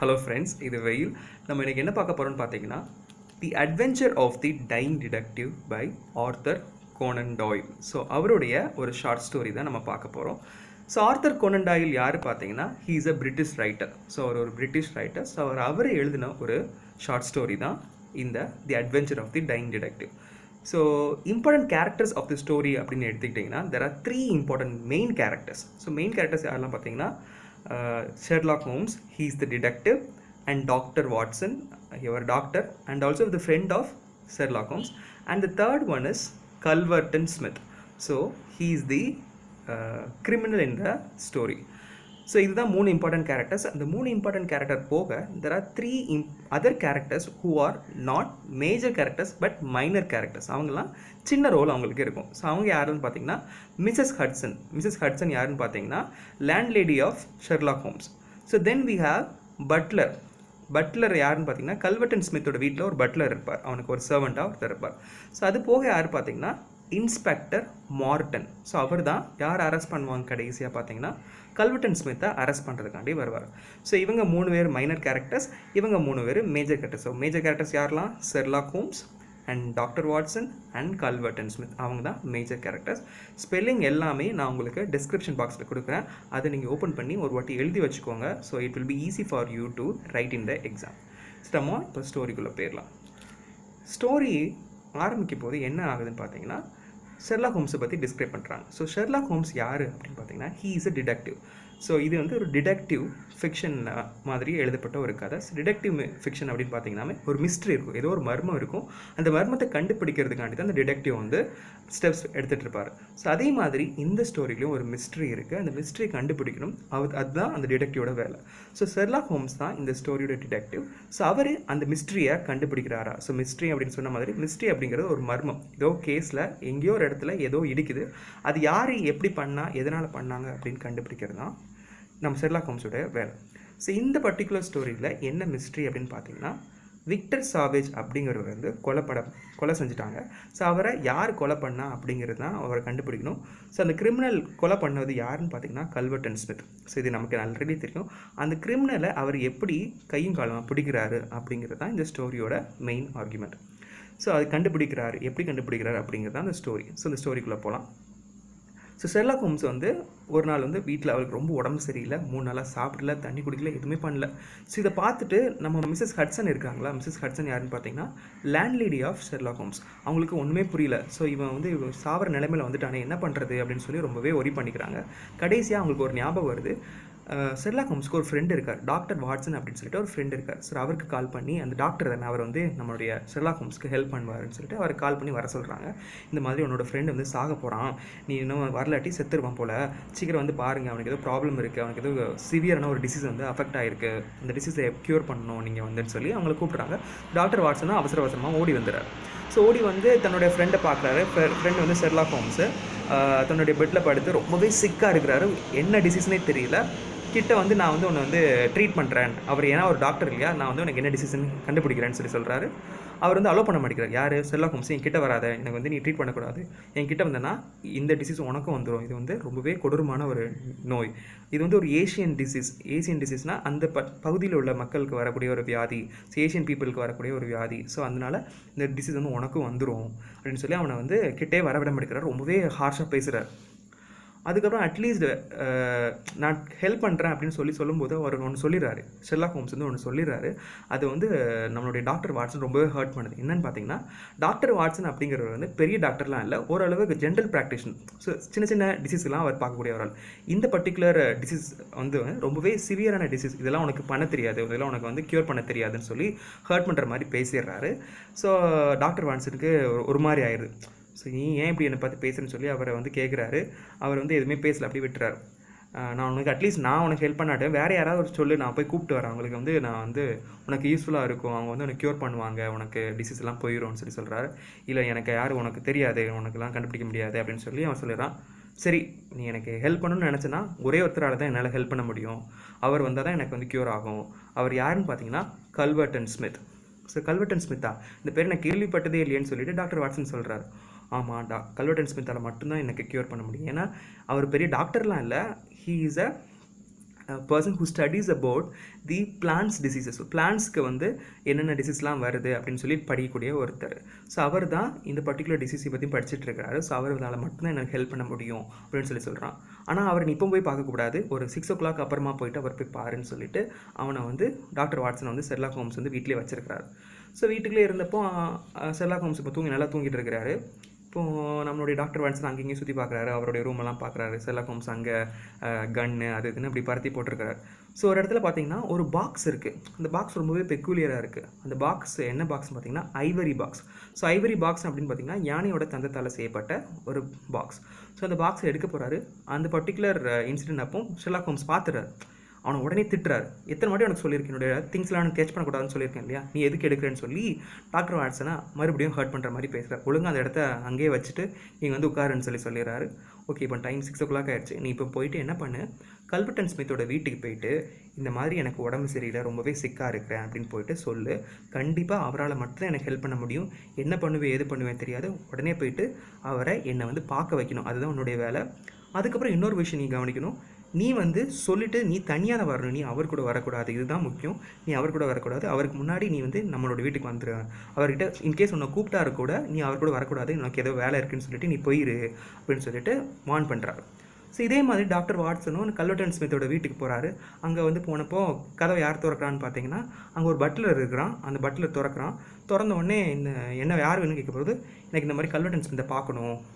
Hello friends, இது வெயில். நம்ம இன்றைக்கி என்ன பார்க்க போகிறோம்னு பார்த்தீங்கன்னா, the adventure of the dying detective by Arthur Conan Doyle. So அவருடைய ஒரு ஷார்ட் ஸ்டோரி தான் நம்ம பார்க்க போகிறோம். ஸோ ஆர்தர் கோனன் டாயில் யார் பார்த்தீங்கன்னா, he is a British writer. So அவர் ஒரு பிரிட்டிஷ் ரைட்டர். ஸோ அவர் எழுதின ஒரு ஷார்ட் ஸ்டோரி தான் இந்த the adventure of the dying detective. So important characters of the story அப்படின்னு எடுத்துக்கிட்டிங்கன்னா, there are 3 important main characters. So main characters யாரெல்லாம் பார்த்தீங்கன்னா, Sherlock Holmes, he is the detective, and Dr. Watson, your doctor, and also the friend of Sherlock Holmes. And the third one is Culverton Smith. So he is the criminal in the story. So இதுதான் 3 important characters. அந்த 3 important character போக there are 3 other characters who are not major characters but minor characters. அவங்கெல்லாம் சின்ன role அவங்களுக்கு இருக்கும். So அவங்க யாருன்னு பார்த்தீங்கன்னா மிஸ்ஸஸ் ஹட்சன் யாருன்னு பார்த்தீங்கன்னா landlady of Sherlock Holmes. So then we have Butler யாருன்னு பார்த்தீங்கன்னா கல்வர்டன் ஸ்மித்தோட வீட்டில் ஒரு பட்லர் இருப்பார், அவனுக்கு ஒரு சர்வெண்ட்டாக ஒருத்தர் இருப்பார். ஸோ அது போக யார் பார்த்தீங்கன்னா இன்ஸ்பெக்டர் மார்டன். ஸோ அவர் தான் யார் அரெஸ்ட் பண்ணுவாங்க கடைசியாக பார்த்தீங்கன்னா கல்வர்டன் ஸ்மித்தை அரெஸ்ட் பண்ணுறதுக்காண்டி வருவார். ஸோ இவங்க 3 பேர் மைனர் கேரக்டர்ஸ், இவங்க 3 பேர் major characters. So major characters யாரெல்லாம் Sherlock Holmes and doctor Watson and Culverton Smith, அவங்க தான் மேஜர் கேரக்டர்ஸ். ஸ்பெல்லிங் எல்லாமே நான் உங்களுக்கு டிஸ்கிரிப்ஷன் பாக்ஸில் கொடுக்குறேன், அதை நீங்கள் ஓப்பன் பண்ணி ஒரு வாட்டி எழுதி வச்சுக்கோங்க. So it will be easy for you to right in the exam. நம்ம இப்போ ஸ்டோரிக்குள்ளே போயிடலாம். ஸ்டோரி ஆரம்பிக்கும் போது என்ன ஆகுதுன்னு பார்த்தீங்கன்னா ஷெர்லாக் ஹோம்ஸை பற்றி டிஸ்கிரைப் பண்ணுறாங்க. ஸோ ஷெர்லாக் ஹோம்ஸ் யார் அப்படின்னு பார்த்தீங்கன்னா he is a detective. So இது வந்து ஒரு டிடெக்டிவ் ஃபிக்ஷன் மாதிரி எழுதப்பட்ட ஒரு கதை. டிடெக்டிவ் ஃபிக்ஷன் அப்படின்னு பார்த்தீங்கன்னா ஒரு மிஸ்ட்ரி இருக்கும், ஏதோ ஒரு மர்மம் இருக்கும். அந்த மர்மத்தை கண்டுபிடிக்கிறதுக்காண்டி தான் அந்த டிடெக்டிவ் வந்து ஸ்டெப்ஸ் எடுத்துகிட்டு இருப்பார். ஸோ அதே மாதிரி இந்த ஸ்டோரியிலையும் ஒரு மிஸ்ட்ரி இருக்குது, அந்த மிஸ்ட்ரியை கண்டுபிடிக்கணும். அதுதான் அந்த டிடெக்டிவோட வேலை. ஸோ ஷெர்லாக் ஹோம்ஸ் தான் இந்த ஸ்டோரியோட டிடெக்டிவ். ஸோ அவர் அந்த மிஸ்ட்ரியை கண்டுபிடிக்கிறாரா? ஸோ மிஸ்ட்ரி அப்படின்னு சொன்ன மாதிரி மிஸ்ட்ரி அப்படிங்கிறது ஒரு மர்மம். ஏதோ கேஸில் எங்கேயோ ஒரு இடத்துல ஏதோ இடிக்குது, அது யார் எப்படி பண்ணால் எதனால் பண்ணாங்க அப்படின்னு கண்டுபிடிக்கிறது தான் நம்ம ஷெர்லாக் ஹோம்ஸோட வேலை. ஸோ இந்த பர்டிகுலர் ஸ்டோரியில் என்ன மிஸ்ட்ரி அப்படின்னு பார்த்தீங்கன்னா விக்டர் சாவேஜ் அப்படிங்கிறவர் வந்து கொலை செஞ்சுட்டாங்க. ஸோ அவரை யார் கொலை பண்ணா அப்படிங்கிறது தான் அவரை கண்டுபிடிக்கணும். ஸோ அந்த கிரிமினல் கொலை பண்ணது யாருன்னு பார்த்தீங்கன்னா கல்வர்டன் ஸ்மித். ஸோ இது நமக்கு ஆல்ரெடி தெரியும். அந்த கிரிமினலை அவர் எப்படி கையும் காலமாக பிடிக்கிறாரு அப்படிங்கிறது தான் இந்த ஸ்டோரியோட மெயின் ஆர்குமெண்ட். ஸோ அது கண்டுபிடிக்கிறாரு, எப்படி கண்டுபிடிக்கிறாரு அப்படிங்கிறது தான் அந்த ஸ்டோரி. ஸோ இந்த ஸ்டோரிக்குள்ளே போகலாம். ஸோ ஷெர்லாக் ஹோம்ஸ் வந்து ஒரு நாள் வந்து வீட்டில் அவருக்கு ரொம்ப உடம்பு சரியில்லை, 3 நாளாக சாப்பிடல, தண்ணி குடிக்கல, எதுவுமே பண்ணல. ஸோ இதை பார்த்துட்டு நம்ம மிஸ்ஸஸ் ஹட்சன் இருக்காங்களா, மிஸ்ஸஸ் ஹட்சன் யாருன்னு பார்த்தீங்கன்னா landlady of Sherlock Holmes. அவங்களுக்கு ஒன்றுமே புரியல. ஸோ இவன் வந்து சாவர நிலைமையில் வந்துட்டானே, என்ன பண்ணுறது அப்படின்னு சொல்லி ரொம்பவே ஒரி பண்ணிக்கிறாங்க. கடைசியாக அவங்களுக்கு ஒரு ஞாபகம் வருது, ஷெர்லாக் ஹோம்ஸ்க்கு ஒரு ஃப்ரெண்ட் இருக்கார், டாக்டர் வாட்சன் அப்படின்னு சொல்லிட்டு ஒரு ஃப்ரெண்ட் இருக்கார். ஸோ அவருக்கு கால் பண்ணி அந்த டாக்டர் தானே அவர் வந்து நம்மளுடைய ஷெர்லாக் ஹோம்ஸ்க்கு ஹெல்ப் பண்ணுவார்னு சொல்லிட்டு அவர் கால் பண்ணி வர சொல்கிறாங்க. இந்த மாதிரி உன்னோட ஃப்ரெண்டு வந்து சாக போகிறான், நீ இன்னும் வரலாட்டி செத்துருவான் போல், சீக்கிரம் வந்து பாருங்கள், அவனுக்கு ஏதோ ப்ராப்ளம் இருக்குது, அவனுக்கு ஏதோ சிவியரான ஒரு டிசீஸ் வந்து அஃபெக்ட் ஆகிருக்கு, அந்த டிசீஸை க்யூர் பண்ணணும் நீங்கள் வந்துன்னு சொல்லி அவங்களை கூப்பிட்றாங்க. டாக்டர் வாட்சனும் அவசரமாக ஓடி வந்துடுறாரு. ஸோ ஓடி வந்து தன்னுடைய ஃப்ரெண்டை பார்க்குறாரு. ஃப்ரெண்டு வந்து ஷெர்லாக் ஹோம்ஸு தன்னுடைய பெட்டில் படுத்து ரொம்பவே சிக்காக இருக்கிறாரு, என்ன டிசீஸ்னே தெரியல. கிட்ட வந்து நான் வந்து உன்னை வந்து ட்ரீட் பண்ணுறேன், அவர் ஏன்னா ஒரு டாக்டர் இல்லையா, நான் வந்து உனக்கு என்ன டிசீஸ்ன்னு கண்டுபிடிக்கிறேன்னு சொல்லி சொல்கிறாரு. அவர் வந்து அலோவ் பண்ண மாட்டேங்கிறார். யார்? ஷெர்லாக் ஹோம்ஸ், என் கிட்ட வராத, எனக்கு வந்து நீ ட்ரீட் பண்ணக்கூடாது, என் கிட்ட வந்தேன்னா இந்த டிசீஸ் உனக்கும் வந்துடும், இது வந்து ரொம்பவே கொடூரமான ஒரு நோய், இது வந்து ஒரு ஏஷியன் டிசீஸ்னால் அந்த பகுதியில் உள்ள மக்களுக்கு வரக்கூடிய ஒரு வியாதி, ஏஷியன் பீப்புளுக்கு வரக்கூடிய ஒரு வியாதி. ஸோ அதனால் இந்த டிசீஸ் வந்து உனக்கும் வந்துடும் அப்படின்னு சொல்லி அவனை வந்து கிட்டே வரவிட மாட்டேங்கிறார், ரொம்பவே ஹார்ஷாக பேசுகிறார். அதுக்கப்புறம் அட்லீஸ்ட் நான் ஹெல்ப் பண்ணுறேன் அப்படின்னு சொல்லும்போது அவர் ஒன்று சொல்லிடுறாரு, ஷெர்லாக் ஹோம்ஸ் வந்து ஒன்று சொல்லிடுறாரு. அது வந்து நம்மளுடைய டாக்டர் வாட்சன் ரொம்பவே ஹர்ட் பண்ணுது. என்னென்னு பார்த்தீங்கன்னா டாக்டர் வாட்சன் அப்படிங்கிறவர் வந்து பெரிய டாக்டர்லாம் இல்லை, ஓரளவுக்கு ஜென்ரல் ப்ராக்டிஷன். ஸோ சின்ன டிசீஸ்லாம் அவர் பார்க்கக்கூடிய ஒரு ஆள். இந்த பர்டிகுலர் டிசீஸ் வந்து ரொம்பவே சிவியரான டிசீஸ், இதெல்லாம் உனக்கு பண்ண தெரியாது, இதெல்லாம் உனக்கு வந்து க்யூர் பண்ண தெரியாதுன்னு சொல்லி ஹர்ட் பண்ணுற மாதிரி பேசிடுறாரு. ஸோ டாக்டர் வாட்சனுக்கு ஒரு மாதிரி ஆயிடுது. ஸோ நீ ஏன் இப்படி என்னை பார்த்து பேசுகிறேன்னு சொல்லி அவரை வந்து கேட்குறாரு. அவர் வந்து எதுவுமே பேசலை, அப்படி விட்டுறாரு. நான் உனக்கு அட்லீஸ்ட் நான் உனக்கு ஹெல்ப் பண்ணாட்டேன், வேறு யாராவது ஒரு சொல்லு, நான் போய் கூப்பிட்டு வரேன், அவங்களுக்கு வந்து நான் வந்து உனக்கு யூஸ்ஃபுல்லாக இருக்கும், அவங்க வந்து உனக்கு க்யூர் பண்ணுவாங்க, உனக்கு டிசீஸ் எல்லாம் போயிடும்னு சொல்லி சொல்கிறாரு. இல்லை எனக்கு யார் உனக்கு தெரியாது, உனக்குலாம் கண்டுபிடிக்க முடியாது அப்படின்னு சொல்லி அவன் சொல்லிடுறான். சரி, நீ எனக்கு ஹெல்ப் பண்ணணும்னு நினச்சேன்னா ஒரே ஒருத்தரால் தான் என்னால் ஹெல்ப் பண்ண முடியும், அவர் வந்தால் தான் எனக்கு வந்து க்யூர் ஆகும். அவர் யாருன்னு பார்த்தீங்கன்னா கல்வர்டன் ஸ்மித். ஸோ கல்வர்டன் ஸ்மித்தா, இந்த பேர் நான் கேள்விப்பட்டதே இல்லையேன்னு சொல்லிட்டு டாக்டர் வாட்சன் சொல்கிறார். ஆமாம், கல்வர்டன் ஸ்மித்தால் மட்டும்தான் எனக்கு க்யூர் பண்ண முடியும், ஏன்னா அவர் பெரிய டாக்டர்லாம் இல்லை, he is a person who studies about the plants diseases. பிளான்ஸ்க்கு வந்து என்னென்ன டிசீஸ்லாம் வருது அப்படின்னு சொல்லி படிக்கக்கூடிய ஒருத்தர். ஸோ அவர் தான் இந்த பர்டிகுலர் டிசீஸை பற்றி படிச்சுட்டு இருக்காரு. ஸோ அவரால் மட்டும்தான் எனக்கு ஹெல்ப் பண்ண முடியும் அப்படின்னு சொல்லி சொல்கிறான். ஆனால் அவர் நீ இப்போ போய் பார்க்கக்கூடாது, ஒரு 6 o'clock அப்புறமா போயிட்டு அவர் போய் பாருன்னு சொல்லிட்டு அவனை வந்து டாக்டர் வாட்சன் வந்து ஷெர்லாக் ஹோம்ஸ் வந்து வீட்டிலே வச்சிருக்கிறாரு. ஸோ வீட்டுக்குள்ளே இருந்தப்போ ஷெர்லாக் ஹோம்ஸ் இப்போ நல்லா தூங்கிட்டு இருக்கிறாரு. இப்போது நம்மளுடைய டாக்டர் வாட்சன் அங்கேயும் சுற்றி பார்க்குறாரு, அவருடைய ரூமெல்லாம் பார்க்குறாரு. ஷெர்லாக் ஹோம்ஸ் அங்கே கன்னு அது இதுன்னு இப்படி பரத்தி போட்டிருக்கிறாரு. ஸோ ஒரு இடத்துல பார்த்தீங்கன்னா ஒரு பாக்ஸ் இருக்குது. அந்த பாக்ஸ் ரொம்பவே பெக்குலியராக இருக்குது. அந்த பாக்ஸ் என்ன பாக்ஸ்னு பார்த்தீங்கன்னா Ivory box. So Ivory box அப்படின்னு பார்த்தீங்கன்னா யானையோட தந்தத்தால் செய்யப்பட்ட ஒரு பாக்ஸ். ஸோ அந்த பாக்ஸை எடுக்க போகிறாரு. அந்த பர்டிகுலர் இன்சிடென்ட் அப்போ ஷெர்லாக் ஹோம்ஸ் பார்த்துறாரு. அவனை உடனே திட்டுறாரு. எத்தனை வாட்டி உனக்கு சொல்லியிருக்கேன், என்னுடைய திங்ஸ்லாம் எனக்கு கேட்ச் பண்ணக்கூடாதுன்னு சொல்லியிருக்கேன் இல்லையா, நீ எதுக்கு எடுக்கிறேன்னு சொல்லி டாக்டர் வாட்சனை மறுபடியும் ஹர்ட் பண்ணுற மாதிரி பேசுகிறார். ஒழுங்காக அந்த இடத்த அங்கேயே வச்சுட்டு நீங்கள் வந்து உட்காருன்னு சொல்லிடுறாரு. ஓகே, இப்போ டைம் 6 o'clock ஆயிடுச்சு. நீ இப்போ போயிட்டு என்ன பண்ணு, கல்வர்டன் ஸ்மித்தோட வீட்டுக்கு போயிட்டு இந்த மாதிரி எனக்கு உடம்பு சரியில்லை, ரொம்பவே சிக்காக இருக்கிறேன் அப்படின்னு போயிட்டு சொல்லு. கண்டிப்பாக அவரால் மட்டும்தான் எனக்கு ஹெல்ப் பண்ண முடியும். என்ன பண்ணுவேன் எது பண்ணுவேன் தெரியாது. உடனே போயிட்டு அவரை என்னை வந்து பார்க்க வைக்கணும். அதுதான் உன்னுடைய வேலை. அதுக்கப்புறம் இன்னொரு விஷயம் நீ கவனிக்கணும், நீ வந்து சொல்லிவிட்டு நீ தனியாக தான் வரணும், நீ அவர் கூட வரக்கூடாது. இதுதான் முக்கியம். நீ அவர் கூட வரக்கூடாது. அவருக்கு முன்னாடி நீ வந்து நம்மளோட வீட்டுக்கு வந்துடு. அவர்கிட்ட இன்கேஸ் உன்னை கூப்பிட்டாரு கூட நீ அவர் கூட வரக்கூடாது, உனக்கு ஏதோ வேலை இருக்குன்னு சொல்லிட்டு நீ போயிரு அப்படின்னு சொல்லிட்டு வார்ன் பண்ணுறாரு. ஸோ இதே மாதிரி டாக்டர் வாட்சனும் கல்வர்டன் ஸ்மித்தோட வீட்டுக்கு போகிறாரு. அங்கே வந்து போனப்போ கதவை யார் திறக்கிறான்னு பார்த்தீங்கன்னா அங்கே ஒரு பட்லர் இருக்கிறான். அந்த பட்லர் திறக்கிறான். திறந்த உடனே என்ன யார் வேணும்னு கேட்கும்போது எனக்கு இந்த மாதிரி கல்வர்டன் ஸ்மித்தை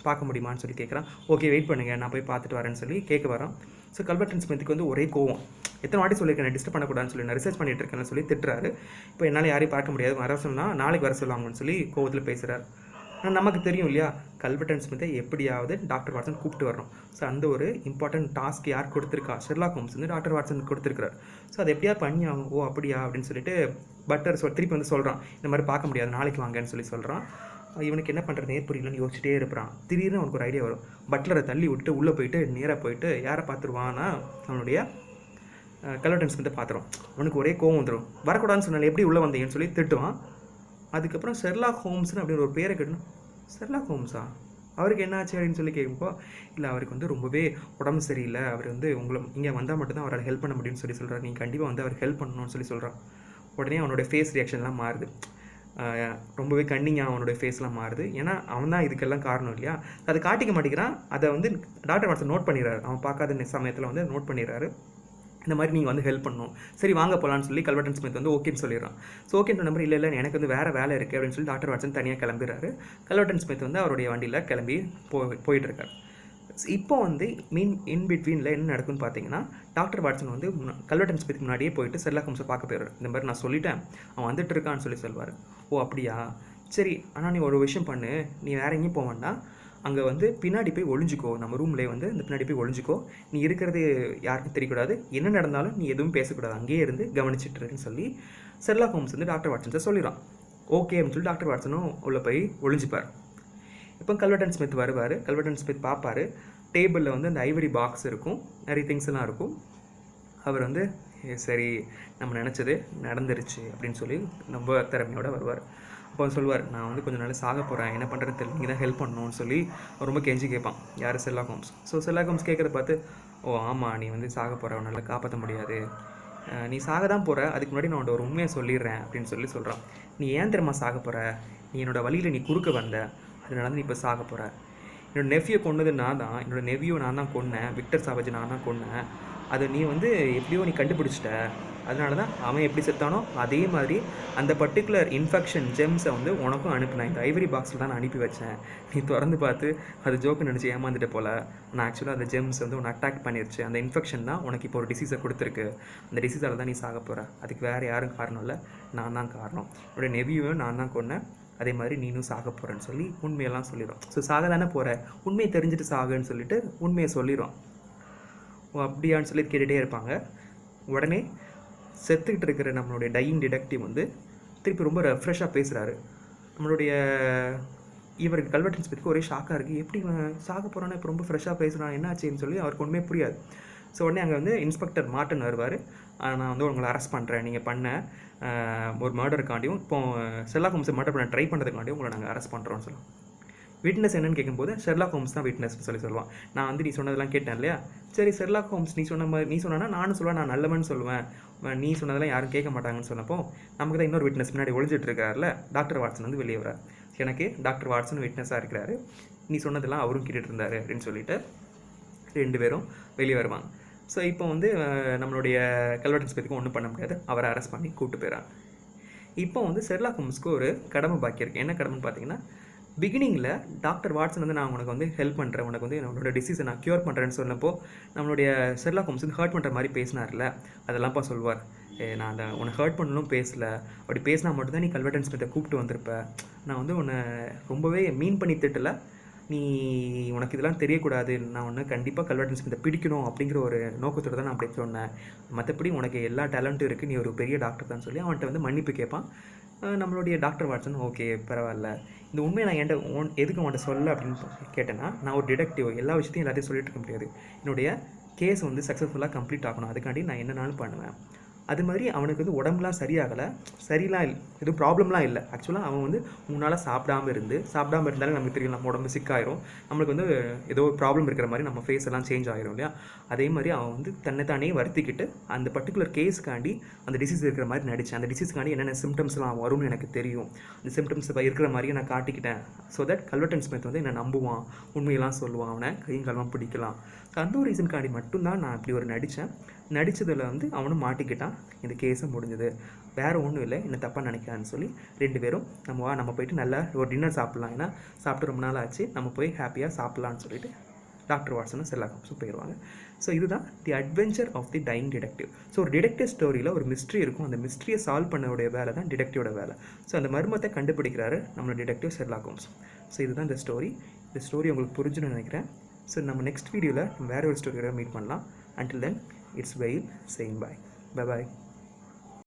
பார்க்க முடியுமான்னு சொல்லி கேட்குறான். ஓகே வெயிட் பண்ணுங்கள், நான் போய் பார்த்துட்டு வரேன்னு சொல்லி கேட்க வரான். ஸோ கல்வர்டன் ஸ்மித்துக்கு வந்து ஒரே கோவம். எத்தனை வாட்டி சொல்லியிருக்கேன் டிஸ்டர்ப் பண்ணக்கூடாதுன்னு சொல்லி, நான் ரிசர்ச் பண்ணிட்டு இருக்கேன்னு சொல்லி திட்டுறாரு. இப்போ என்னால் யாரையும் பார்க்க முடியாது, வர சொன்னால் நாளைக்கு வர சொல்லுவாங்கன்னு சொல்லி கோவத்தில் பேசுகிறார். ஆனால் நமக்கு தெரியும் இல்லையா, கல்வர்டன் ஸ்மித்தை எப்படியாவது டாக்டர் வாட்சன் கூப்பிட்டு வரணும். ஸோ அந்த ஒரு இம்பார்ட்டன்ட் டாஸ்க் யார் கொடுத்துருக்கா, ஷெர்லாக் ஹோம்ஸ் வந்து டாக்டர் வாட்சன் கொடுத்துருக்காரு. ஸோ அதை எப்படியா பண்ணி ஆகும். ஓ அப்படியா அப்படின்னு சொல்லிட்டு பட்டர் திருப்பி வந்து சொல்கிறான், இந்த மாதிரி பார்க்க முடியாது, நாளைக்கு வாங்கன்னு சொல்லி சொல்கிறான். இவனுக்கு என்ன பண்ணுறது புரியலன்னு யோசிச்சுட்டே இருப்பான். திடீர்னு அவனுக்கு ஒரு ஐடியா வரும். பட்லரை தள்ளி விட்டு உள்ளே போயிட்டு நேராக போயிட்டு யாரை பார்த்துருவான்னா அவனுடைய கல்வர்டன் ஸ்மித்தை பார்த்துருவான். அவனுக்கு ஒரே கோவம் வந்துடும். வரக்கூடாதுன்னு சொன்னால எப்படி உள்ளே வந்தீங்கன்னு சொல்லி திட்டுவான். அதுக்கப்புறம் ஷெர்லாக் ஹோம்ஸ்னு அப்படின்னு ஒரு பேரை கேட்டணும். ஷெர்லாக் ஹோம்ஸா, அவருக்கு என்ன ஆச்சு அப்படின்னு சொல்லி கேட்கும்போ, இல்லை அவருக்கு வந்து ரொம்பவே உடம்பு சரியில்லை, அவர் வந்து உங்களை இங்கே வந்தால் மட்டும்தான் அவரால் ஹெல்ப் பண்ண முடியும்னு சொல்லி சொல்கிறார். நீங்கள் கண்டிப்பாக வந்து அவருக்கு ஹெல்ப் பண்ணணும்னு சொல்லி சொல்கிறான். உடனே அவனுடைய ஃபேஸ் ரியாக்ஷன்லாம் மாறுது. ரொம்பவே கன்னிங்காக அவனுடைய ஃபேஸ்லாம் மாறுது. ஏன்னா அவன் தான் இதுக்கெல்லாம் காரணம் இல்லையா. அதை காட்டிக்க மாட்டேங்கிறான். அதை வந்து டாக்டர் வாட்சன் நோட் பண்ணிடுறாரு. அவன் பார்க்காத சமயத்தில் வந்து நோட் பண்ணிடுறாரு. இந்த மாதிரி நீங்கள் வந்து ஹெல்ப் பண்ணணும், சரி வாங்க போகலான்னு சொல்லி கல்வர்டன் ஸ்மித் வந்து ஓகேன்னு சொல்லிடுறான். ஸோ ஓகேன்ற நம்பர் இல்லை எனக்கு வந்து வேறு வேலை இருக்குது அப்படின்னு சொல்லி டாக்டர் வாட்சன் தனியாக கிளம்பிடுறாரு. கல்வர்டன் ஸ்மித் வந்து அவருடைய வண்டியில் கிளம்பி போயிட்டுருக்காரு. இப்போ வந்து இன் பிட்வீனில் என்ன நடக்குன்னு பார்த்தீங்கன்னா, டாக்டர் வாட்சன் வந்து கல்வர்டன் ஸ்மித்துக்கு முன்னாடியே போயிட்டு ஷெர்லாக் ஹோம்ஸை பார்க்க போயிடுறாரு. இந்த மாதிரி நான் சொல்லிட்டேன், அவன் வந்துட்டு இருக்கான்னு சொல்லி சொல்வார். ஓ அப்படியா, சரி, ஆனால் நீ ஒரு விஷயம் பண்ணு, நீ வேற எங்கேயும் போக வேண்டாம், அங்கே வந்து பின்னாடி போய் ஒளிஞ்சிக்கோ, நம்ம ரூம்லேயே வந்து இந்த பின்னாடி போய் ஒளிஞ்சிக்கோ, நீ இருக்கிறது யாருக்கும் தெரியக்கூடாது, என்ன நடந்தாலும் நீ எதுவும் பேசக்கூடாது, அங்கேயே இருந்து கவனிச்சிட்டுருன்னு சொல்லி ஷெர்லாக் ஹோம்ஸ் வந்து டாக்டர் வாட்சன்ஸை சொல்லிடுறான். ஓகே அப்படின்னு சொல்லி டாக்டர் வாட்சனும் உள்ளே போய் ஒளிஞ்சிப்பார். இப்போ கல்வர்டன் ஸ்மித் வருவார். கல்வர்டன் ஸ்மித் பார்ப்பார். டேபிளில் வந்து அந்த ஐவரி பாக்ஸ் இருக்கும், நிறைய திங்ஸ்லாம் இருக்கும். அவர் வந்து சரி நம்ம நினச்சது நடந்துருச்சு அப்படின்னு சொல்லி ரொம்ப திறமையோடு வருவார். அப்போ சொல்லுவார், நான் வந்து கொஞ்சம் நாள் சாக போகிறேன், என்ன பண்ணுறது தெரியல, நீங்கள் தான் ஹெல்ப் பண்ணணும்னு சொல்லி ரொம்ப கெஞ்சி கேட்பான். யார், Sherlock Holmes. So Sherlock Holmes கேட்குறத பார்த்து, ஓ ஆமாம் நீ வந்து சாக போகிற, உன்னால் காப்பாற்ற முடியாது, நீ சாக தான் போகிற, அதுக்கு முன்னாடி நான் ஒரு உண்மையை சொல்லிடுறேன் அப்படின்னு சொல்லி சொல்கிறான். நீ ஏன் தெரியுமா சாக போகிற, நீ என்னோடய வழியில் நீ குறுக்க வந்த, அதனால நீ இப்போ சாக போகிற. என்னோடய நெஃப்யூ கொன்னது நான் தான், என்னோடய நெவ்யூ நான் தான் கொன்னேன், விக்டர் சாவேஜ் நான் தான் கொன்னேன், அதை நீ வந்து எப்படியோ நீ கண்டுபிடிச்சிட்ட, அதனால தான் அவன் எப்படி செத்தானோ அதே மாதிரி அந்த பர்டிகுலர் இன்ஃபெக்ஷன் ஜெம்ஸை வந்து உனக்கும் அனுப்பினேன். இந்த ஐவரி பாக்ஸில் தான் நான் அனுப்பி வச்சேன். நீ திறந்து பார்த்து அது ஜோக்கு நினச்சி ஏமாந்துட்டு போல். நான் ஆக்சுவலாக அந்த ஜெம்ஸ் வந்து உன்னை அட்டாக் பண்ணிருச்சு. அந்த இன்ஃபெக்ஷன் தான் உனக்கு இப்போ ஒரு டிசீஸை கொடுத்துருக்கு. அந்த டிசீஸால் தான் நீ சாக போகிற. அதுக்கு வேறு யாரும் காரணம் இல்லை, நான் தான் காரணம். என்னோடய நெவ்யூவும் நான் தான் கொன்னேன், அதே மாதிரி நீனும் சாக போகிறேன்னு சொல்லி உண்மையெல்லாம் சொல்லிடும். ஸோ சாக தானே போகிற, உண்மையை தெரிஞ்சுட்டு சாகுன்னு சொல்லிட்டு உண்மையை சொல்லிடும். ஓ அப்படியான்னு சொல்லி கேட்டுகிட்டே இருப்பாங்க. உடனே செத்துக்கிட்டு இருக்கிற நம்மளுடைய டையிங் டிடெக்டிவ் வந்து திருப்பி ரொம்ப ரெஃப்ரெஷ்ஷாக பேசுகிறாரு. நம்மளுடைய இவருக்கு கல்வர்டன் ஸ்மித்துக்கு ஒரே ஷாக்காக இருக்குது. எப்படி சாக போகிறான்னு இப்போ ரொம்ப ஃப்ரெஷ்ஷாக பேசுகிறான், என்ன ஆச்சுன்னு சொல்லி அவருக்கு ஒன்றுமே புரியாது. ஸோ உடனே அங்கே வந்து இன்ஸ்பெக்டர் மார்டன் வருவார். நான் வந்து உங்களை அரெஸ்ட் பண்ணுறேன், நீங்கள் பண்ண ஒரு மர்டருக்காண்டியும் இப்போ ஷெர்லாக் ஹோம்ஸை மர்டர் பண்ண ட்ரை பண்ணுறதுக்காண்டியும் உங்களை நாங்கள் அரெஸ்ட் பண்ணுறோன்னு சொல்லுவோம். விட்னஸ் என்னன்னு கேட்கும்போது ஷெர்லாக் ஹோம்ஸ் தான் விட்னஸ்னு சொல்லுவான். நான் வந்து நீ சொன்னதெல்லாம் கேட்டேன் இல்லையா, சரி ஷெர்லாக் ஹோம்ஸ் நீ சொன்ன மாதிரி நீ சொன்னா நானும் சொல்லுவேன், நான் நல்லவன் சொல்லுவேன், நீ சொன்னதெல்லாம் யாரும் கேட்க மாட்டாங்கன்னு சொன்னப்போ நமக்கு தான் இன்னொரு விட்னஸ் முன்னாடி ஒழிஞ்சிட்டு இருக்காருல, டாக்டர் வாட்சன் வந்து வெளியே வரார். எனக்கு டாக்டர் வாட்சன் விட்னஸாக இருக்கிறாரு, நீ சொன்னதெல்லாம் அவரும் கேட்டுட்டு இருந்தாரு அப்படின்னு சொல்லிட்டு 2 பேரும் வெளியே வருவாங்க. ஸோ இப்போ வந்து நம்மளுடைய கல்வெட்டு இன்ஸ்பெக்டருக்கு ஒன்றும் பண்ண முடியாது, அவரை அரெஸ்ட் பண்ணி கூப்பிட்டு போயிடறாங்க. இப்போ வந்து ஷெர்லாக் ஹோம்ஸ்க்கு ஒரு கடமை பாக்கி இருக்குது. என்ன கடமைன்னு பார்த்தீங்கன்னா, பிகினிங்கில் டாக்டர் வாட்சன் வந்து நான் உனக்கு வந்து ஹெல்ப் பண்ணுறேன், உனக்கு வந்து என்னோட டிசீஸை நான் க்யூர் பண்ணுறேன்னு சொன்னப்போ நம்மளுடைய ஷெர்லாக் ஹோம்ஸ் வந்து ஹர்ட் பண்ணுற மாதிரி பேசினார்ல, அதெல்லாம்ப்பா சொல்வார். நான் அந்த உன்னை ஹர்ட் பண்ணணும் பேசலை, அப்படி பேசினா மட்டும்தான் நீ கல்வெட்டு இன்ஸ்பெக்டரை கூப்பிட்டு வந்திருப்ப, நான் வந்து உன்னை ரொம்பவே மீன் பண்ணி திட்டலை, நீ உனக்கு இதெல்லாம் தெரியக்கூடாது, நான் ஒன்று கண்டிப்பாக கல்வெட்டு இன்ஸ்பெக்டரை பிடிக்கணும் அப்படிங்கிற ஒரு நோக்கத்தோடு தான் நான் அப்படி சொன்னேன், மற்றபடி உனக்கு எல்லா டேலண்ட்டும் இருக்குது, நீ ஒரு பெரிய டாக்டர் தான் சொல்லி அவன்கிட்ட வந்து மன்னிப்பு கேட்பான். நம்மளுடைய டாக்டர் வாட்சன் ஓகே பரவாயில்ல, இந்த உண்மையை நான் எதுக்கு உன்கிட்ட சொல்ல அப்படின்னு கேட்டேன்னா, நான் ஒரு டிடெக்டிவ், எல்லா விஷயத்தையும் எல்லாத்தையும் சொல்லிட்டு இருக்க முடியாது, என்னுடைய கேஸ் வந்து சக்ஸஸ்ஃபுல்லாக கம்ப்ளீட் ஆகணும், அதுக்காண்டி நான் என்னன்னாலும் பண்ணுவேன். அது மாதிரி அவனுக்கு வந்து உடம்புலாம் சரியாகலை, சரிலாம் இல்லை, எதுவும் ப்ராப்ளம்லாம் இல்லை. ஆக்சுவலாக அவன் வந்து 3 நாளாக சாப்பிடாமல் இருந்தாலே நமக்கு தெரியும் நம்ம உடம்பு சிக்காயிரும், நம்மளுக்கு வந்து ஏதோ ஒரு ப்ராப்ளம் இருக்கிற மாதிரி நம்ம ஃபேஸ் எல்லாம் சேஞ்ச் ஆகிரும் இல்லையா. அதே மாதிரி அவன் வந்து தன்னைத்தானே வருத்திக்கிட்டு அந்த பர்டிகுலர் கேஸுக்காண்டி அந்த டிசீஸ் இருக்கிற மாதிரி நடித்தேன், அந்த டிசீஸ்க்காண்டி என்னென்ன சிம்டம்ஸ்லாம் வரும்னு எனக்கு தெரியும், அந்த சிம்டம்ஸ் இருக்கிற மாதிரியே நான் காட்டிக்கிட்டேன், ஸோ தட் கல்வெட்டு இன்ஸ்பெக்டர் வந்து என்னை நம்புவான், உண்மையெல்லாம் சொல்லுவான், அவனை கையும் காலமாக பிடிக்கலாம். அந்த ஒரு ரீசனுக்காண்டி மட்டும்தான் நான் இப்படி ஒரு நடித்ததில் வந்து அவனும் மாட்டிக்கிட்டான், இந்த கேஸும் முடிஞ்சது, வேறு ஒன்றும் இல்லை, என்ன தப்பாக நினைக்கான்னு சொல்லி 2 பேரும் நம்ம போயிட்டு நல்லா ஒரு டின்னர் சாப்பிட்லாம், ஏன்னா சாப்பிட்டு ரொம்ப நாள் ஆச்சு, நம்ம போய் ஹாப்பியாக சாப்பிட்லான்னு சொல்லிட்டு டாக்டர் வாட்சனும் ஷெர்லாக் ஹோம்ஸும் போயிடுவாங்க. ஸோ இதுதான் the adventure of the dying detective. So ஒரு டிடெக்டிவ் ஸ்டோரியில் ஒரு மிஸ்ட்ரி இருக்கும், அந்த மிஸ்ட்ரியை சால்வ் பண்ணவுடைய வேலை தான் டிடெக்டிவோட வேலை. ஸோ அந்த மர்மத்தை கண்டுபிடிக்கிறாரு நம்மளோட டிடெக்டிவ் ஷெர்லாக் ஹோம்ஸ். ஸோ இதுதான் இந்த ஸ்டோரி உங்களுக்கு புரிஞ்சுன்னு நினைக்கிறேன். ஸோ நம்ம நெக்ஸ்ட் வீடியோவில் வேறு ஒரு ஸ்டோரியோட மீட் பண்ணலாம். Until then, it's Vail saying bye. Bye-bye.